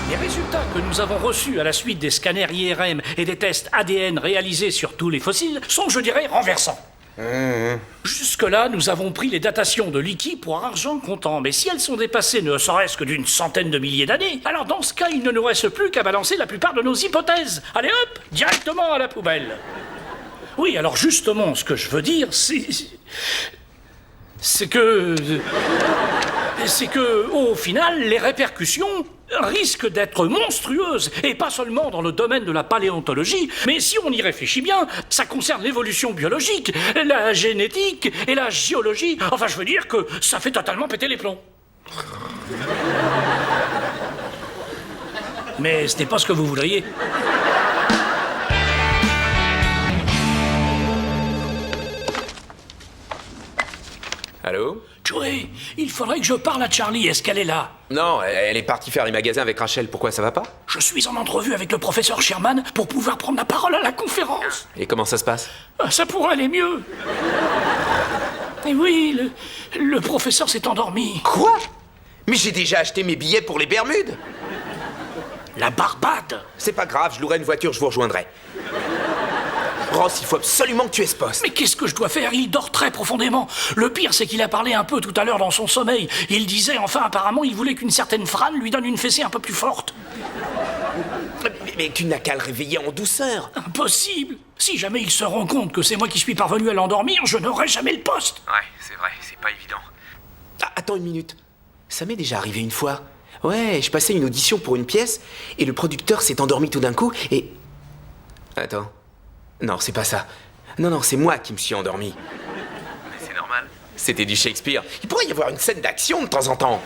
Les résultats que nous avons reçus à la suite des scanners IRM et des tests ADN réalisés sur tous les fossiles sont, je dirais, renversants. Jusque-là, nous avons pris les datations de Licky pour argent comptant, mais si elles sont dépassées ne serait-ce que d'une centaine de milliers d'années, alors dans ce cas, il ne nous reste plus qu'à balancer la plupart de nos hypothèses. Allez hop, directement à la poubelle. Oui, alors justement, ce que je veux dire, c'est que, au final, les répercussions risquent d'être monstrueuses, et pas seulement dans le domaine de la paléontologie, mais si on y réfléchit bien, ça concerne l'évolution biologique, la génétique et la géologie. Enfin, je veux dire que ça fait totalement péter les plombs. Mais ce n'est pas ce que vous voudriez. Allô? Joey, il faudrait que je parle à Charlie. Est-ce qu'elle est là? Non, elle est partie faire les magasins avec Rachel. Pourquoi, ça va pas? Je suis en entrevue avec le professeur Sherman pour pouvoir prendre la parole à la conférence. Et comment ça se passe? Ça pourrait aller mieux. Et oui, le professeur s'est endormi. Quoi? Mais j'ai déjà acheté mes billets pour les Bermudes. La Barbade. C'est pas grave, je louerai une voiture, je vous rejoindrai. Ross, il faut absolument que tu aies ce poste. Mais qu'est-ce que je dois faire? Il dort très profondément. Le pire, c'est qu'il a parlé un peu tout à l'heure dans son sommeil. Il disait, enfin, apparemment, il voulait qu'une certaine Fran lui donne une fessée un peu plus forte. Mais tu n'as qu'à le réveiller en douceur. Impossible. Si jamais il se rend compte que c'est moi qui suis parvenu à l'endormir, je n'aurai jamais le poste. Ouais, c'est vrai, c'est pas évident. Ah, attends une minute. Ça m'est déjà arrivé une fois. Ouais, je passais une audition pour une pièce, et le producteur s'est endormi tout d'un coup, et... Attends. Non, c'est pas ça. Non, c'est moi qui me suis endormi. Mais c'est normal. C'était du Shakespeare. Il pourrait y avoir une scène d'action de temps en temps.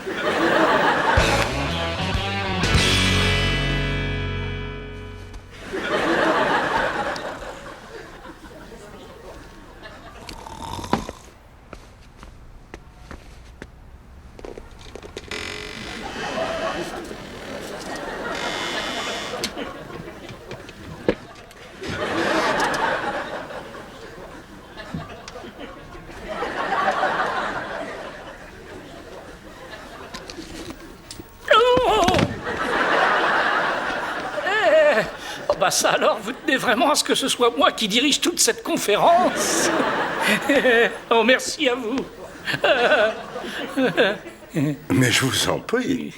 Bah ça alors, vous tenez vraiment à ce que ce soit moi qui dirige toute cette conférence? Oh, merci à vous. Mais je vous en prie.